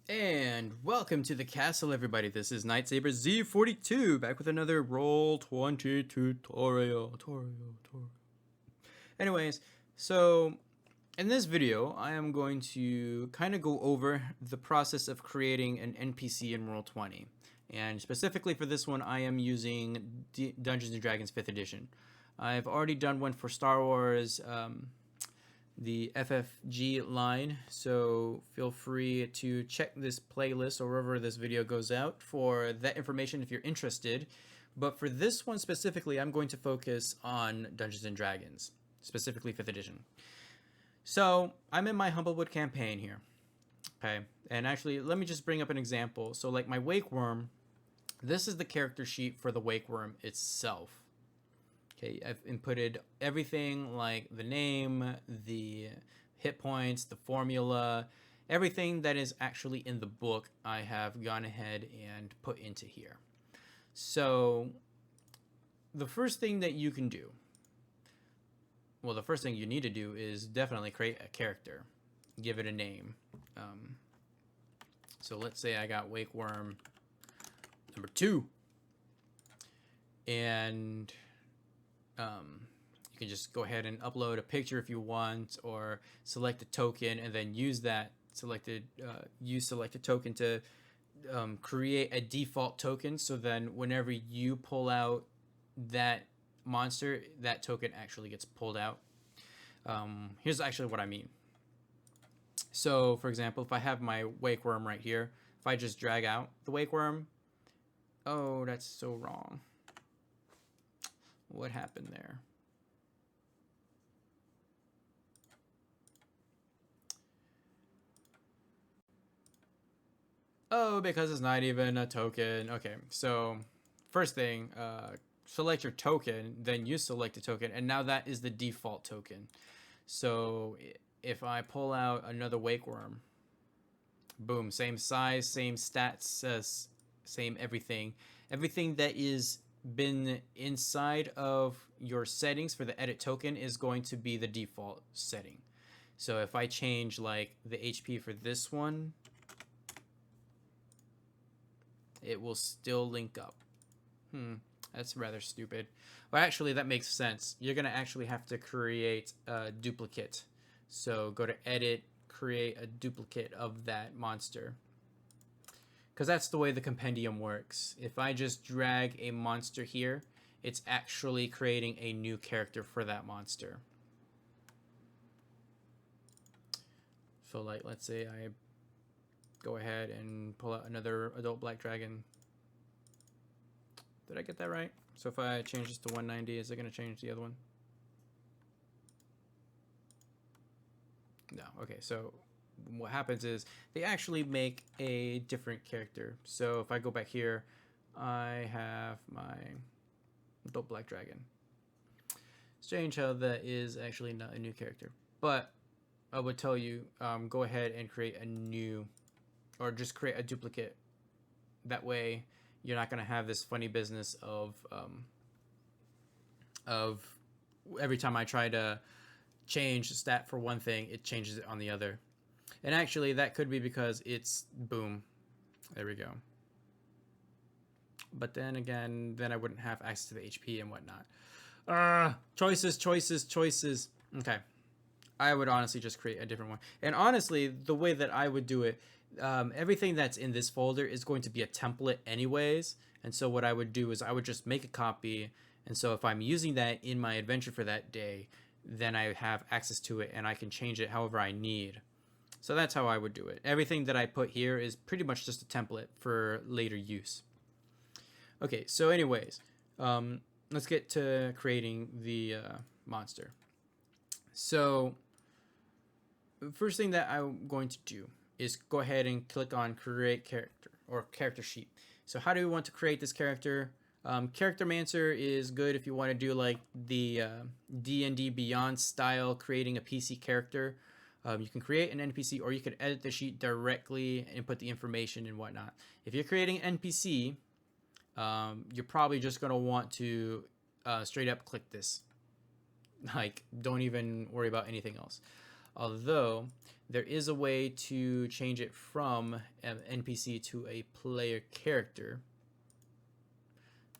And welcome to the castle, everybody. This is Nightsaber Z42 back with another Roll20 tutorial. Anyways, so in this video, I am going to kind of go over the process of creating an NPC in Roll20. And specifically for this one, I am using Dungeons and Dragons 5th edition. I've already done one for Star Wars, the FFG line, so feel free to check this playlist or wherever this video goes out for that information if you're interested. But for this one specifically, I'm going to focus on Dungeons and Dragons, specifically 5th edition. So I'm in my Humblewood campaign here, okay? And actually, let me just bring up an example. So like my Wake Worm, this is the character sheet for the Wake Worm itself. Okay, I've inputted everything like the name, the hit points, the formula, everything that is actually in the book I have gone ahead and put into here. So the first thing that you can do, well, the first thing you need to do is definitely create a character, give it a name. So let's say I got Wake Worm number 2, and you can just go ahead and upload a picture if you want, or select a token and then use that selected token to create a default token. So then whenever you pull out that monster, that token actually gets pulled out. Here's actually what I mean. So for example, if I have my Wake Worm right here, if I just drag out the Wake Worm, oh, that's so wrong. What happened there? Oh, because it's not even a token. Okay, so first thing, select your token, then you select a token, and now that is the default token. So if I pull out another Wake Worm, boom, same size, same stats, same everything. Everything that is been inside of your settings for the edit token is going to be the default setting. So if I change like the HP for this one, it will still link up. That's rather stupid. Well, actually, that makes sense. You're gonna actually have to create a duplicate. So go to edit, create a duplicate of that monster, because that's the way the compendium works. If I just drag a monster here, it's actually creating a new character for that monster. So like, let's say I go ahead and pull out another adult black dragon. Did I get that right? So if I change this to 190, is it going to change the other one? No. Okay, so what happens is they actually make a different character. So if I go back here, I have my adult black dragon. Strange how that is actually not a new character, but I would tell you, go ahead and create a new, or just create a duplicate. That way you're not going to have this funny business of every time I try to change the stat for one thing, it changes it on the other. And actually that could be because it's boom, there we go. But then again, then I wouldn't have access to the HP and whatnot. Choices. Okay, I would honestly just create a different one. And honestly, the way that I would do it, everything that's in this folder is going to be a template anyways. And so what I would do is I would just make a copy. And so if I'm using that in my adventure for that day, then I have access to it and I can change it however I need. So that's how I would do it. Everything that I put here is pretty much just a template for later use. Okay, so anyways, let's get to creating the monster. So first thing that I'm going to do is go ahead and click on create character or character sheet. So how do we want to create this character? Charactermancer is good if you want to do like the D&D Beyond style, creating a PC character. You can create an NPC, or you can edit the sheet directly and put the information and whatnot. If you're creating an NPC, you're probably just going to want to straight up click this. Like, don't even worry about anything else. Although there is a way to change it from an NPC to a player character.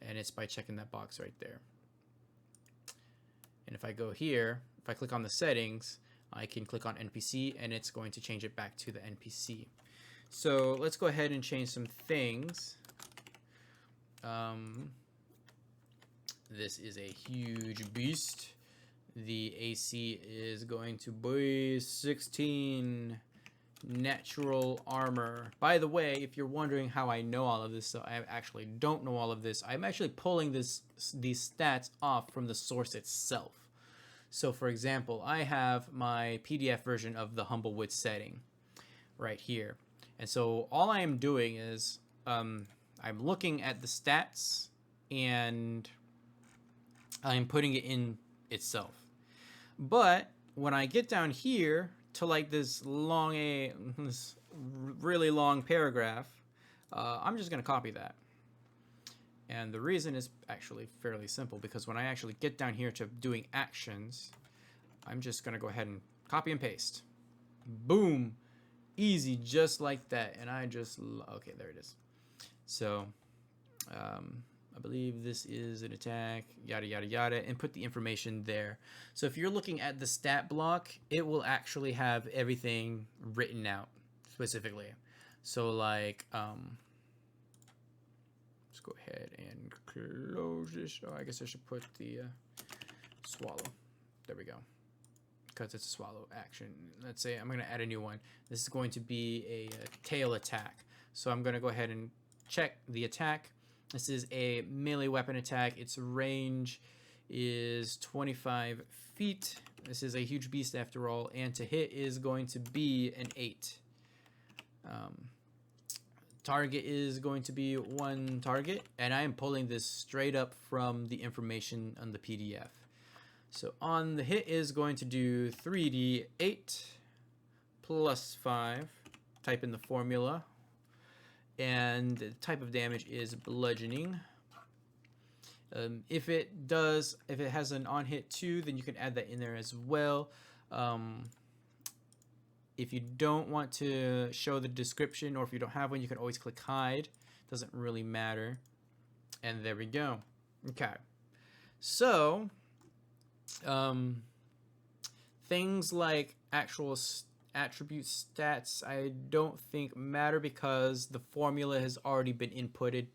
And it's by checking that box right there. And if I go here, if I click on the settings, I can click on NPC and it's going to change it back to the NPC. So let's go ahead and change some things. This is a huge beast. The AC is going to be 16. Natural armor. By the way, if you're wondering how I know all of this, so I actually don't know all of this. I'm actually pulling these stats off from the source itself. So for example, I have my PDF version of the Humblewood setting right here. And so all I am doing is I'm looking at the stats and I'm putting it in itself. But when I get down here to like this really long paragraph, I'm just going to copy that. And the reason is actually fairly simple, because when I actually get down here to doing actions, I'm just going to go ahead and copy and paste. Boom. Easy, just like that. And I just, okay, there it is. So, I believe this is an attack, yada, yada, yada, and put the information there. So if you're looking at the stat block, it will actually have everything written out specifically. So like, let's go ahead and close this. Oh, I guess I should put the swallow. There we go. Because it's a swallow action. Let's say I'm going to add a new one. This is going to be a tail attack. So I'm going to go ahead and check the attack. This is a melee weapon attack. Its range is 25 feet. This is a huge beast after all, and to hit is going to be an 8. Target is going to be 1 target, and I am pulling this straight up from the information on the PDF. So on the hit is going to do 3d8 plus 5. Type in the formula. And the type of damage is bludgeoning. If it has an on hit 2, then you can add that in there as well. If you don't want to show the description, or if you don't have one, you can always click hide. Doesn't really matter. And there we go. Okay. So, things like actual attribute stats I don't think matter, because the formula has already been inputted.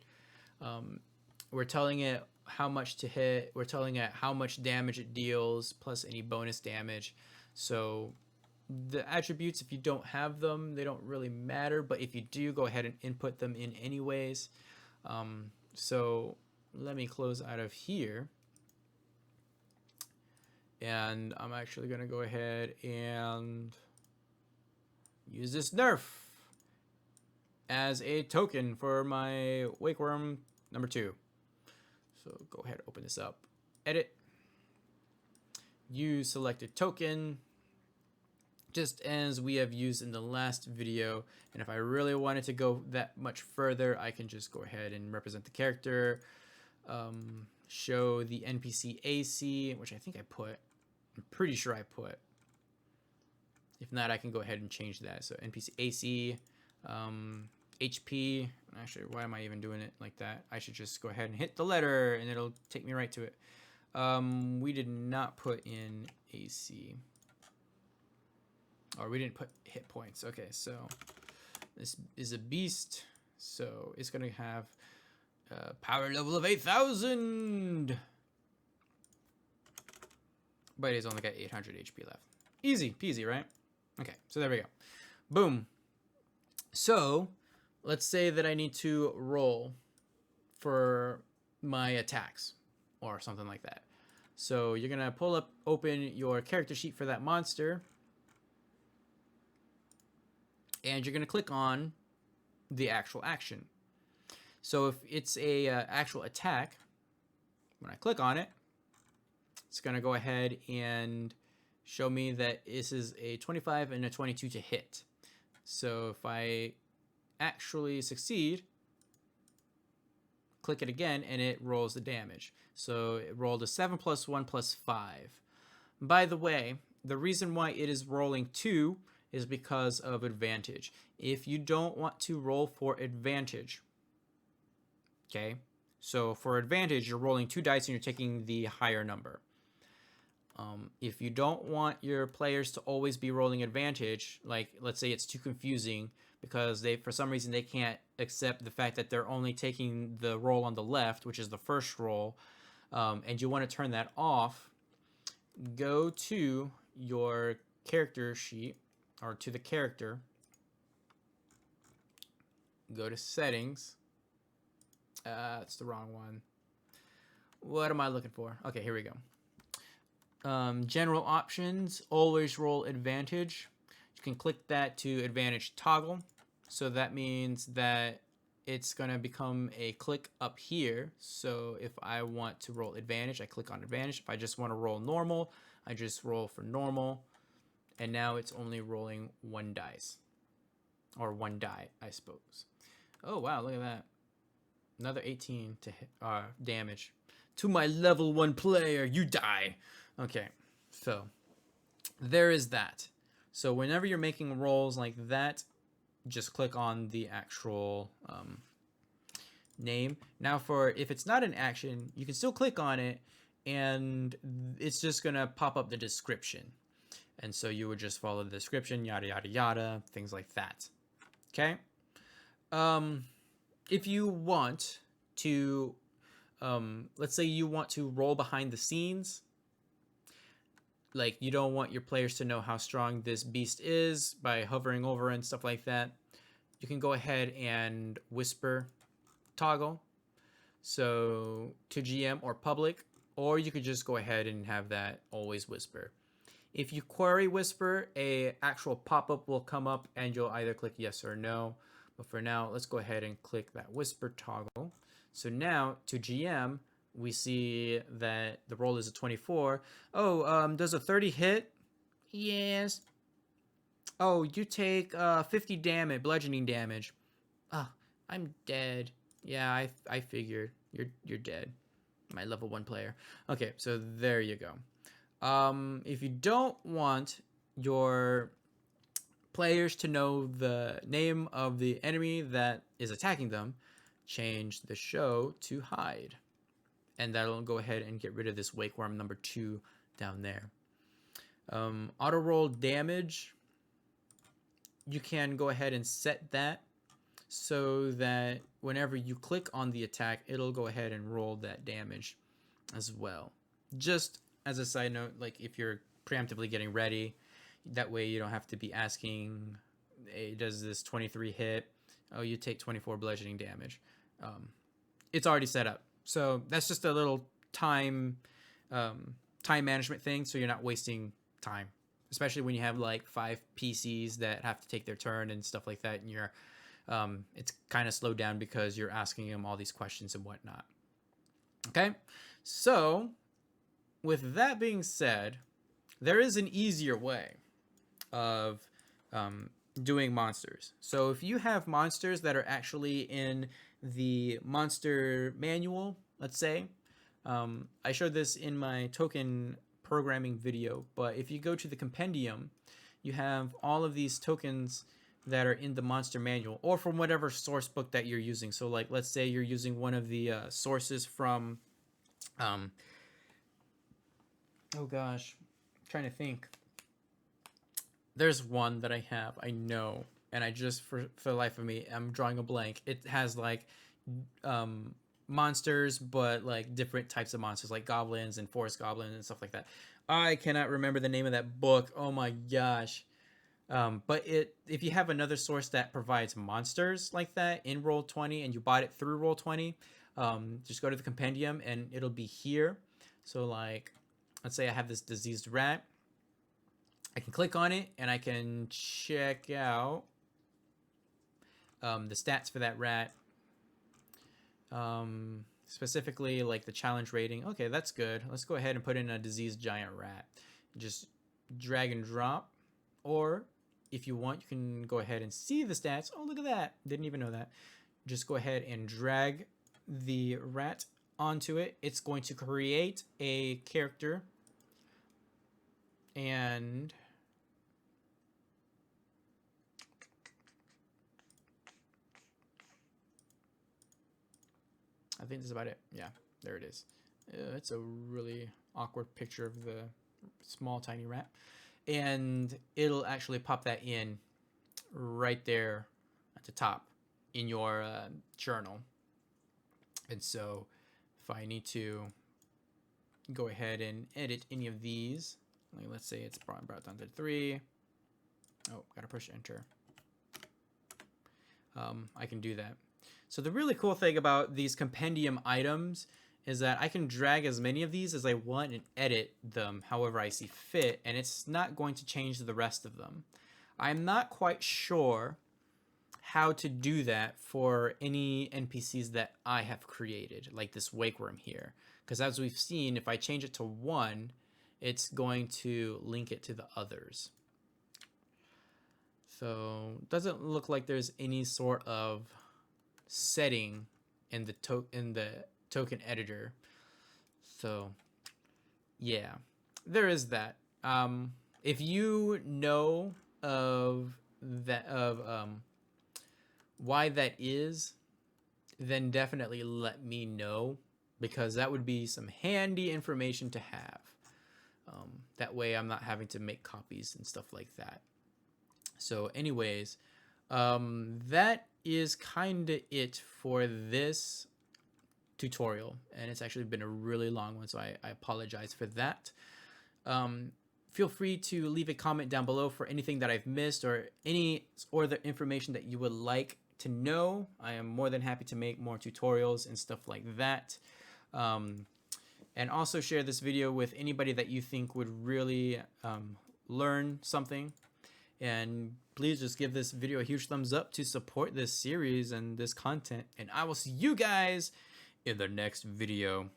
We're telling it how much to hit, we're telling it how much damage it deals plus any bonus damage. So the attributes, if you don't have them, they don't really matter, but if you do, go ahead and input them in anyways. So let me close out of here, and I'm actually going to go ahead and use this nerf as a token for my Wakeworm number 2. So go ahead, open this up, edit, use selected token, just as we have used in the last video. And if I really wanted to go that much further, I can just go ahead and represent the character, show the NPC AC, which I think I put, I'm pretty sure I put. If not, I can go ahead and change that. So NPC AC, HP. Actually, why am I even doing it like that? I should just go ahead and hit the letter and it'll take me right to it. We did not put in AC. Or we didn't put hit points. Okay, so this is a beast. So it's going to have a power level of 8,000. But it's only got 800 HP left. Easy peasy, right? Okay, so there we go. Boom. So, let's say that I need to roll for my attacks or something like that. So, you're going to open your character sheet for that monster. And you're going to click on the actual action. So, if it's a actual attack, when I click on it, it's going to go ahead and show me that this is a 25 and a 22 to hit. So if I actually succeed, click it again and it rolls the damage. So it rolled a 7 plus 1 plus 5. By the way, the reason why it is rolling 2 is because of advantage. If you don't want to roll for advantage, okay, so for advantage, you're rolling 2 dice and you're taking the higher number. If you don't want your players to always be rolling advantage, like let's say it's too confusing because for some reason they can't accept the fact that they're only taking the roll on the left, which is the first roll, and you want to turn that off, go to your character sheet, or to the character, go to settings. It's the wrong one. What am I looking for? Okay, here we go. General options, always roll advantage. You can click that to advantage toggle. So that means that it's going to become a click up here. So if I want to roll advantage, I click on advantage. If I just want to roll normal, I just roll for normal. And now it's only rolling 1 dice. Or 1 die, I suppose. Oh, wow, look at that. Another 18 to hit, damage. To my level 1 player, you die. Okay, so there is that. So whenever you're making rolls like that, just click on the actual name. Now if it's not an action, you can still click on it and it's just gonna pop up the description. And so you would just follow the description, yada, yada, yada, things like that. Okay? If you want to, let's say you want to roll behind the scenes, like you don't want your players to know how strong this beast is by hovering over and stuff like that, you can go ahead and whisper toggle. So to GM or public, or you could just go ahead and have that always whisper. If you query whisper, a actual pop-up will come up and you'll either click yes or no. But for now, let's go ahead and click that whisper toggle. So now to GM, we see that the roll is a 24. Oh, does a 30 hit? Yes. Oh, you take 50 damage, bludgeoning damage. Ah, I'm dead. Yeah, I figured. You're dead. My level 1 player. Okay, so there you go. If you don't want your players to know the name of the enemy that is attacking them, change the show to hide. And that'll go ahead and get rid of this wake worm number 2 down there. Auto roll damage, you can go ahead and set that so that whenever you click on the attack, it'll go ahead and roll that damage as well. Just as a side note, like if you're preemptively getting ready, that way you don't have to be asking, hey, does this 23 hit? Oh, you take 24 bludgeoning damage. It's already set up. So that's just a little time management thing, so you're not wasting time, especially when you have like 5 PCs that have to take their turn and stuff like that, and you're it's kind of slowed down because you're asking them all these questions and whatnot. Okay, so with that being said, there is an easier way of doing monsters. So if you have monsters that are actually in the monster manual, let's say, I showed this in my token programming video, but if you go to the compendium, you have all of these tokens that are in the monster manual or from whatever source book that you're using. So like, let's say you're using one of the sources from, oh gosh, I'm trying to think. There's one that I have, I know, and I just, for the life of me, I'm drawing a blank. It has like monsters, but like different types of monsters, like goblins and forest goblins and stuff like that. I cannot remember the name of that book. Oh my gosh. But if you have another source that provides monsters like that in Roll20 and you bought it through Roll20, just go to the compendium and it'll be here. So like, let's say I have this diseased rat. I can click on it and I can check out the stats for that rat. Specifically like the challenge rating. Okay, that's good. Let's go ahead and put in a diseased giant rat. Just drag and drop. Or if you want, you can go ahead and see the stats. Oh, look at that. Didn't even know that. Just go ahead and drag the rat onto it. It's going to create a character. And I think that's about it. Yeah, there it is. It's a really awkward picture of the small tiny rat, and it'll actually pop that in right there at the top in your journal. And so if I need to go ahead and edit any of these, like let's say it's brought down to 3. Oh, gotta push enter. I can do that. So the really cool thing about these compendium items is that I can drag as many of these as I want and edit them however I see fit, and it's not going to change the rest of them. I'm not quite sure how to do that for any NPCs that I have created, like this wake worm here. Because as we've seen, if I change it to 1, it's going to link it to the others. So it doesn't look like there's any sort of setting in the token editor. So yeah, there is that. If you know of that why that is, then definitely let me know, because that would be some handy information to have. That way I'm not having to make copies and stuff like that. So anyways, that is kind of it for this tutorial, and it's actually been a really long one, so I apologize for that. Feel free to leave a comment down below for anything that I've missed or any other information that you would like to know. I am more than happy to make more tutorials and stuff like that. And also share this video with anybody that you think would really learn something. And please just give this video a huge thumbs up to support this series and this content. And I will see you guys in the next video.